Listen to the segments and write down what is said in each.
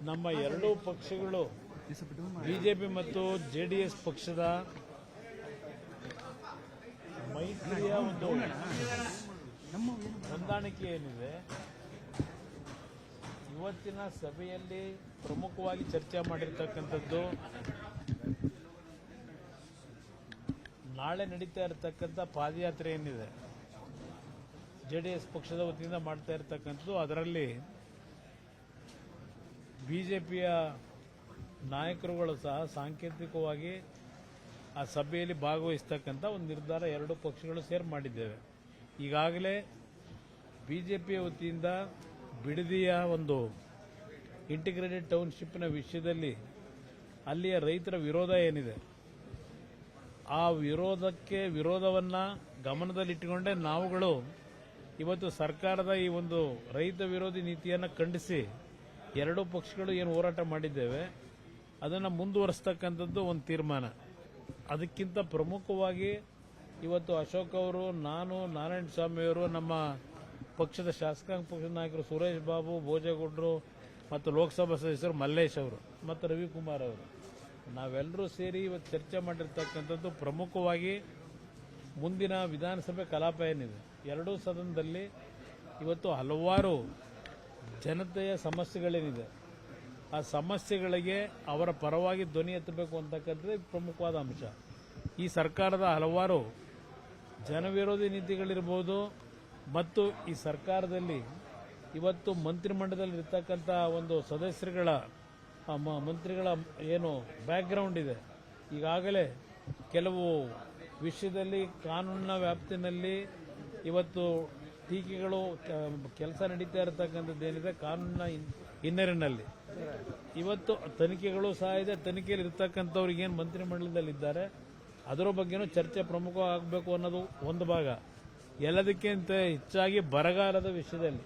ನಮ್ಮ ಎರಡೂ ಪಕ್ಷಗಳು ಬಿಜೆಪಿ ಮತ್ತು ಜೆಡಿಎಸ್ ಪಕ್ಷದ ಮೈತ್ರಿಯ ಒಂದು ಹೊಂದಾಣಿಕೆ ಏನಿದೆ ಇವತ್ತಿನ ಸಭೆಯಲ್ಲಿ ಪ್ರಮುಖವಾಗಿ ಚರ್ಚೆ ಮಾಡಿರ್ತಕ್ಕಂಥದ್ದು ನಾಳೆ ನಡೀತಾ ಇರತಕ್ಕಂಥ ಪಾದಯಾತ್ರೆ ಏನಿದೆ ಜೆಡಿಎಸ್ ಪಕ್ಷದ ವತಿಯಿಂದ ಮಾಡ್ತಾ ಇರತಕ್ಕಂಥದ್ದು. ಅದರಲ್ಲಿ ಬಿಜೆಪಿಯ ನಾಯಕರುಗಳು ಸಹ ಸಾಂಕೇತಿಕವಾಗಿ ಆ ಸಭೆಯಲ್ಲಿ ಭಾಗವಹಿಸ್ತಕ್ಕಂಥ ಒಂದು ನಿರ್ಧಾರ ಎರಡೂ ಪಕ್ಷಗಳು ಸೇರಿ ಮಾಡಿದ್ದೇವೆ. ಈಗಾಗಲೇ ಬಿಜೆಪಿಯ ವತಿಯಿಂದ ಬಿಡದಿಯ ಒಂದು ಇಂಟಿಗ್ರೇಟೆಡ್ ಟೌನ್ಶಿಪ್ನ ವಿಷಯದಲ್ಲಿ ಅಲ್ಲಿಯ ರೈತರ ವಿರೋಧ ಏನಿದೆ ಆ ವಿರೋಧವನ್ನು ಗಮನದಲ್ಲಿಟ್ಟುಕೊಂಡೇ ನಾವುಗಳು ಇವತ್ತು ಸರ್ಕಾರದ ಈ ಒಂದು ರೈತ ವಿರೋಧಿ ನೀತಿಯನ್ನು ಖಂಡಿಸಿ ಎರಡೂ ಪಕ್ಷಗಳು ಏನು ಹೋರಾಟ ಮಾಡಿದ್ದೇವೆ ಅದನ್ನು ಮುಂದುವರಿಸ್ತಕ್ಕಂಥದ್ದು ಒಂದು ತೀರ್ಮಾನ. ಅದಕ್ಕಿಂತ ಪ್ರಮುಖವಾಗಿ ಇವತ್ತು ಅಶೋಕ್ ಅವರು, ನಾನು, ನಾರಾಯಣ ಸ್ವಾಮಿಯವರು, ನಮ್ಮ ಪಕ್ಷದ ಶಾಸಕಾಂಗ ಪಕ್ಷದ ನಾಯಕರು ಸುರೇಶ್ ಬಾಬು, ಭೋಜೇಗೌಡರು ಮತ್ತು ಲೋಕಸಭಾ ಸದಸ್ಯರು ಮಲ್ಲೇಶ್ ಅವರು ಮತ್ತು ರವಿಕುಮಾರ್ ಅವರು ನಾವೆಲ್ಲರೂ ಸೇರಿ ಇವತ್ತು ಚರ್ಚೆ ಮಾಡಿರ್ತಕ್ಕಂಥದ್ದು ಪ್ರಮುಖವಾಗಿ ಮುಂದಿನ ವಿಧಾನಸಭೆ ಕಲಾಪ ಏನಿದೆ ಎರಡೂ ಸದನದಲ್ಲಿ ಇವತ್ತು ಹಲವಾರು ಜನತೆಯ ಸಮಸ್ಯೆಗಳೇನಿದೆ ಆ ಸಮಸ್ಯೆಗಳಿಗೆ ಅವರ ಪರವಾಗಿ ಧ್ವನಿ ಎತ್ತಬೇಕು ಅಂತಕ್ಕಂಥದ್ದು ಪ್ರಮುಖವಾದ ಅಂಶ. ಈ ಸರ್ಕಾರದ ಹಲವಾರು ಜನವಿರೋಧಿ ನೀತಿಗಳಿರ್ಬೋದು ಮತ್ತು ಈ ಸರ್ಕಾರದಲ್ಲಿ ಇವತ್ತು ಮಂತ್ರಿಮಂಡಲದಲ್ಲಿ ಇರ್ತಕ್ಕಂಥ ಒಂದು ಸದಸ್ಯರುಗಳ ಮಂತ್ರಿಗಳ ಏನು ಬ್ಯಾಕ್ಗ್ರೌಂಡ್ ಇದೆ, ಈಗಾಗಲೇ ಕೆಲವು ವಿಷಯದಲ್ಲಿ ಕಾನೂನಿನ ವ್ಯಾಪ್ತಿನಲ್ಲಿ ಇವತ್ತು ಟೀಕೆಗಳು ಕೆಲಸ ನಡೀತಾ ಇರತಕ್ಕಂಥದ್ದೇನಿದೆ ಕಾನೂನಿನ ಹಿನ್ನೆಲೆಯಲ್ಲಿ ಇವತ್ತು ತನಿಖೆಗಳು ಸಹ ಇದೆ. ತನಿಖೆಯಲ್ಲಿ ಇರ್ತಕ್ಕಂಥವ್ರಿಗೇನು ಮಂತ್ರಿಮಂಡಲದಲ್ಲಿದ್ದಾರೆ ಅದರ ಬಗ್ಗೆನೂ ಚರ್ಚೆ ಪ್ರಮುಖವಾಗಬೇಕು ಅನ್ನೋದು ಒಂದು ಭಾಗ. ಎಲ್ಲದಕ್ಕಿಂತ ಹೆಚ್ಚಾಗಿ ಬರಗಾಲದ ವಿಷಯದಲ್ಲಿ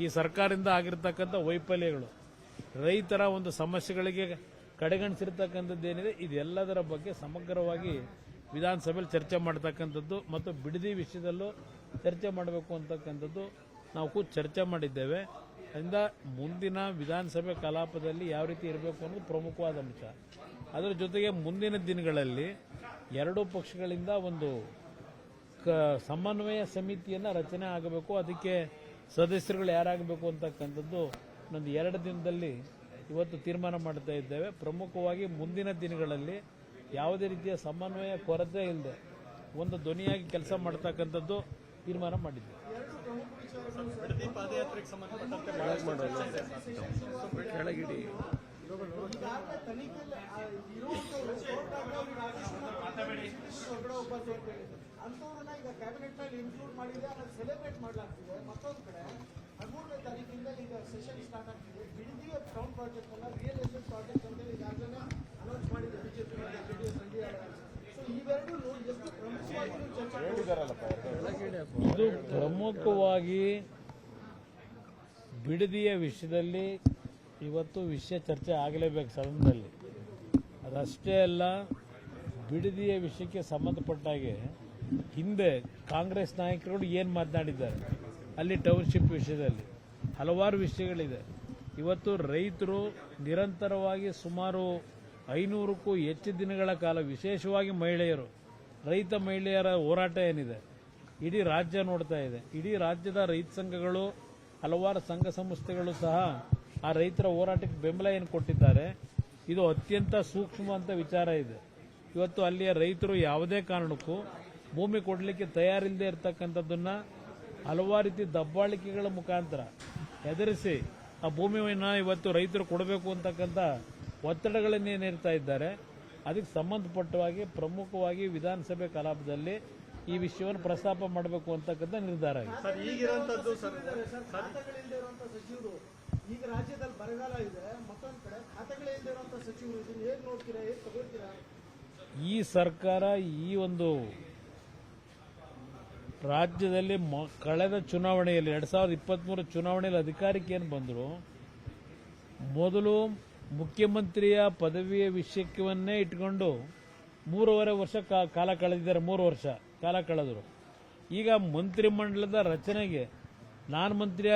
ಈ ಸರ್ಕಾರದಿಂದ ಆಗಿರ್ತಕ್ಕಂಥ ವೈಫಲ್ಯಗಳು, ರೈತರ ಒಂದು ಸಮಸ್ಯೆಗಳಿಗೆ ಕಡೆಗಣಿಸಿರ್ತಕ್ಕಂಥದ್ದೇನಿದೆ ಇದೆಲ್ಲದರ ಬಗ್ಗೆ ಸಮಗ್ರವಾಗಿ ವಿಧಾನಸಭೆಯಲ್ಲಿ ಚರ್ಚೆ ಮಾಡತಕ್ಕಂಥದ್ದು ಮತ್ತು ಬಿಡದಿ ವಿಷಯದಲ್ಲೂ ಚರ್ಚೆ ಮಾಡಬೇಕು ಅಂತಕ್ಕಂಥದ್ದು ನಾವು ಚರ್ಚೆ ಮಾಡಿದ್ದೇವೆ. ಅದರಿಂದ ಮುಂದಿನ ವಿಧಾನಸಭೆ ಕಲಾಪದಲ್ಲಿ ಯಾವ ರೀತಿ ಇರಬೇಕು ಅನ್ನೋದು ಪ್ರಮುಖವಾದ ಅಂಶ. ಅದರ ಜೊತೆಗೆ ಮುಂದಿನ ದಿನಗಳಲ್ಲಿ ಎರಡೂ ಪಕ್ಷಗಳಿಂದ ಒಂದು ಸಮನ್ವಯ ಸಮಿತಿಯನ್ನು ರಚನೆ ಆಗಬೇಕು. ಅದಕ್ಕೆ ಸದಸ್ಯರುಗಳು ಯಾರಾಗಬೇಕು ಅಂತಕ್ಕಂಥದ್ದು ಒಂದು 2 ದಿನದಲ್ಲಿ ಇವತ್ತು ತೀರ್ಮಾನ ಮಾಡ್ತಾ ಇದ್ದೇವೆ. ಪ್ರಮುಖವಾಗಿ ಮುಂದಿನ ದಿನಗಳಲ್ಲಿ ಯಾವುದೇ ರೀತಿಯ ಸಮನ್ವಯ ಕೊರತೆ ಇಲ್ಲದೆ ಒಂದು ಧ್ವನಿಯಾಗಿ ಕೆಲಸ ಮಾಡತಕ್ಕಂಥದ್ದು ತೀರ್ಮಾನ ಮಾಡಿದ್ದೇವೆ. ಅಂತವ್ರನ್ನ ಈಗ ಕ್ಯಾಬಿನೆಟ್ ನಲ್ಲಿ ಇನ್ಕ್ಲೂಡ್ ಮಾಡಿದೆ, ಅದನ್ನು ಸೆಲೆಬ್ರೇಟ್ ಮಾಡಲಾಗ್ತಿದೆ. ಮತ್ತೊಂದು ಕಡೆ 13ನೇ ತಾರೀಕಿಂದ ಈಗ ಸೆಷನ್ ಸ್ಟಾರ್ಟ್ ಆಗ್ತಿದೆ. ಬಿಡದಿಯ ಟೌನ್ ಪ್ರಾಜೆಕ್ಟ್ ಅನ್ನ ರಿಯಲ್ ಎಸ್ಟೇಟ್ ಪ್ರಾಜೆಕ್ಟ್ ಅಂತ ಈಗಾಗಲೇ ಅನೌನ್ಸ್ ಮಾಡಿದೆ ಬಿಜೆಪಿ ಮತ್ತು ಜೆಡಿಎಸ್ ಸೊ ಇವೆರಡೂ ಎಷ್ಟು ಪ್ರಮುಖವಾಗಿ ಇದು ಪ್ರಮುಖವಾಗಿ ಬಿಡದಿಯ ವಿಷಯದಲ್ಲಿ ಇವತ್ತು ವಿಷಯ ಚರ್ಚೆ ಆಗಲೇಬೇಕು ಸದನದಲ್ಲಿ. ಅದಷ್ಟೇ ಅಲ್ಲ, ಬಿಡದಿಯ ವಿಷಯಕ್ಕೆ ಸಂಬಂಧಪಟ್ಟಾಗೆ ಹಿಂದೆ ಕಾಂಗ್ರೆಸ್ ನಾಯಕರುಗಳು ಏನು ಮಾತನಾಡಿದ್ದಾರೆ ಅಲ್ಲಿ ಟೌನ್ಶಿಪ್ ವಿಷಯದಲ್ಲಿ ಹಲವಾರು ವಿಷಯಗಳಿದೆ. ಇವತ್ತು ರೈತರು ನಿರಂತರವಾಗಿ ಸುಮಾರು 500ಕ್ಕೂ ಹೆಚ್ಚು ದಿನಗಳ ಕಾಲ, ವಿಶೇಷವಾಗಿ ಮಹಿಳೆಯರು, ರೈತ ಮಹಿಳೆಯರ ಹೋರಾಟ ಏನಿದೆ ಇಡೀ ರಾಜ್ಯ ನೋಡ್ತಾ ಇದೆ. ಇಡೀ ರಾಜ್ಯದ ರೈತ ಸಂಘಗಳು, ಹಲವಾರು ಸಂಘ ಸಂಸ್ಥೆಗಳು ಸಹ ಆ ರೈತರ ಹೋರಾಟಕ್ಕೆ ಬೆಂಬಲ ಏನು ಕೊಟ್ಟಿದ್ದಾರೆ. ಇದು ಅತ್ಯಂತ ಸೂಕ್ಷ್ಮ ಅಂತ ವಿಚಾರ ಇದೆ. ಇವತ್ತು ಅಲ್ಲಿಯ ರೈತರು ಯಾವುದೇ ಕಾರಣಕ್ಕೂ ಭೂಮಿ ಕೊಡಲಿಕ್ಕೆ ತಯಾರಿಲ್ಲದೆ ಇರತಕ್ಕಂಥದ್ದನ್ನ ಹಲವಾರು ರೀತಿ ದಬ್ಬಾಳಿಕೆಗಳ ಮುಖಾಂತರ ಎದುರಿಸಿ ಆ ಭೂಮಿಯನ್ನು ಇವತ್ತು ರೈತರು ಕೊಡಬೇಕು ಅಂತಕ್ಕಂಥ ಒತ್ತಡಗಳನ್ನೇನಿರ್ತಾ ಇದ್ದಾರೆ. ಅದಕ್ಕೆ ಸಂಬಂಧಪಟ್ಟವಾಗಿ ಪ್ರಮುಖವಾಗಿ ವಿಧಾನಸಭೆ ಕಲಾಪದಲ್ಲಿ ಈ ವಿಷಯವನ್ನು ಪ್ರಸ್ತಾಪ ಮಾಡಬೇಕು ಅಂತಕ್ಕಂಥ ನಿರ್ಧಾರ ಆಗಿದೆ. ಸಚಿವರು ಈಗ ರಾಜ್ಯದಲ್ಲಿ ಬರಗಾಲ ಇದೆ, ಮತ್ತೊಂದು ಕಡೆ ಖಾತೆಗಳೇ ಇಲ್ಲದೆ ಇರುವಂತ ಸಚಿವರು ಇದನ್ನು ಹೇಗೆ ನೋಡ್ತೀರಾ, ಹೇಗೆ ತಗೊಳ್ತೀರಾ? ಈ ಸರ್ಕಾರ ಈ ಒಂದು ರಾಜ್ಯದಲ್ಲಿ ಕಳೆದ ಚುನಾವಣೆಯಲ್ಲಿ 2023 ಚುನಾವಣೆಯಲ್ಲಿ ಅಧಿಕಾರಕ್ಕೆ ಏನು ಬಂದರು, ಮೊದಲು ಮುಖ್ಯಮಂತ್ರಿಯ ಪದವಿಯ ವಿಷಯವನ್ನೇ ಇಟ್ಕೊಂಡು 3.5 ವರ್ಷ ಕಾಲ ಕಳೆದಿದ್ದಾರೆ. 3 ವರ್ಷ ಕಾಲ ಕಳೆದರು. ಈಗ ಮಂತ್ರಿಮಂಡಲದ ರಚನೆಗೆ ನಾನು ಮಂತ್ರಿ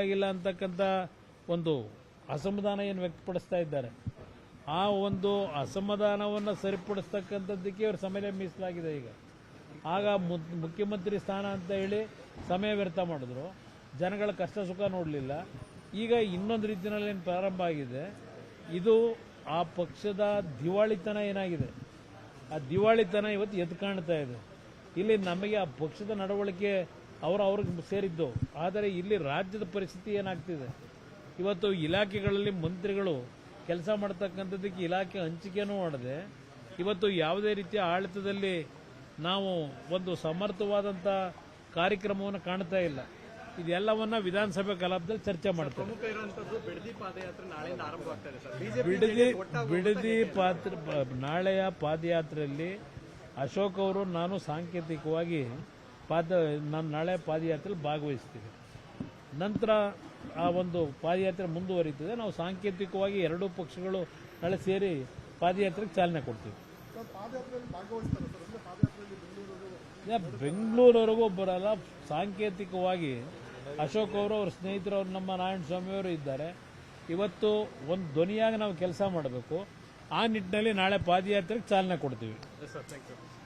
ಆಗಿಲ್ಲ ಅಂತಕ್ಕಂಥ ಒಂದು ಅಸಮಾಧಾನ ಏನು ವ್ಯಕ್ತಪಡಿಸ್ತಾ ಇದ್ದಾರೆ, ಆ ಒಂದು ಅಸಮಾಧಾನವನ್ನು ಸರಿಪಡಿಸ್ತಕ್ಕಂಥದ್ದಕ್ಕೆ ಇವರು ಸಮಯ ಮೀಸಲಾಗಿದೆ. ಈಗ ಆಗ ಮುಖ್ಯಮಂತ್ರಿ ಸ್ಥಾನ ಅಂತ ಹೇಳಿ ಸಮಯ ವ್ಯರ್ಥ ಮಾಡಿದ್ರು, ಜನಗಳ ಕಷ್ಟ ಸುಖ ನೋಡಲಿಲ್ಲ. ಈಗ ಇನ್ನೊಂದು ರೀತಿಯಲ್ಲಿ ಏನು ಪ್ರಾರಂಭ ಆಗಿದೆ, ಇದು ಆ ಪಕ್ಷದ ದಿವಾಳಿತನ ಏನಾಗಿದೆ, ಆ ದಿವಾಳಿತನ ಇವತ್ತು ಎದ್ದು ಕಾಣ್ತಾ ಇದೆ. ಇಲ್ಲಿ ನಮಗೆ ಆ ಪಕ್ಷದ ನಡವಳಿಕೆ ಅವ್ರಿಗೆ ಸೇರಿದ್ದು, ಆದರೆ ಇಲ್ಲಿ ರಾಜ್ಯದ ಪರಿಸ್ಥಿತಿ ಏನಾಗ್ತಿದೆ, ಇವತ್ತು ಇಲಾಖೆಗಳಲ್ಲಿ ಮಂತ್ರಿಗಳು ಕೆಲಸ ಮಾಡ್ತಕ್ಕಂಥದ್ದಕ್ಕೆ ಇಲಾಖೆ ಹಂಚಿಕೆನೂ ಮಾಡದೆ ಇವತ್ತು ಯಾವುದೇ ರೀತಿಯ ಆಡಳಿತದಲ್ಲಿ ನಾವು ಒಂದು ಸಮರ್ಥವಾದಂಥ ಕಾರ್ಯಕ್ರಮವನ್ನು ಕಾಣ್ತಾ ಇಲ್ಲ. ಇದೆಲ್ಲವನ್ನ ವಿಧಾನಸಭೆ ಕಲಾಪದಲ್ಲಿ ಚರ್ಚೆ ಮಾಡ್ತಾರೆ. ಪ್ರಮುಖ ಇರುವಂತದ್ದು ಬಿಡದಿ ಪಾದಯಾತ್ರೆ ನಾಳೆಯಿಂದ ಆರಂಭವಾಗ್ತಾ ಇದೆ ಸರ್. ಬಿಡದಿ ನಾಳೆಯ ಪಾದಯಾತ್ರೆಯಲ್ಲಿ ಅಶೋಕ್ ಅವರು ನಾನು ಸಾಂಕೇತಿಕವಾಗಿ ನಾನು ನಾಳೆ ಪಾದಯಾತ್ರೆಯಲ್ಲಿ ಭಾಗವಹಿಸ್ತೀವಿ. ನಂತರ ಆ ಒಂದು ಪಾದಯಾತ್ರೆ ಮುಂದುವರಿತದೆ. ನಾವು ಸಾಂಕೇತಿಕವಾಗಿ ಎರಡೂ ಪಕ್ಷಗಳು ನಾಳೆ ಸೇರಿ ಪಾದಯಾತ್ರೆಗೆ ಚಾಲನೆ ಕೊಡ್ತೀವಿ. ಬೆಂಗಳೂರವರೆಗೂ ಬರಲ್ಲ, ಸಾಂಕೇತಿಕವಾಗಿ ಅಶೋಕ್ ಅವರು ಅವ್ರ ಸ್ನೇಹಿತರು ನಮ್ಮ ನಾರಾಯಣ ಸ್ವಾಮಿ ಅವರು ಇದ್ದಾರೆ. ಇವತ್ತು ಒಂದು ಧ್ವನಿಯಾಗಿ ನಾವು ಕೆಲಸ ಮಾಡಬೇಕು. ಆ ನಿಟ್ಟಿನಲ್ಲಿ ನಾಳೆ ಪಾದಯಾತ್ರೆಗೆ ಚಾಲನೆ ಕೊಡ್ತೀವಿ.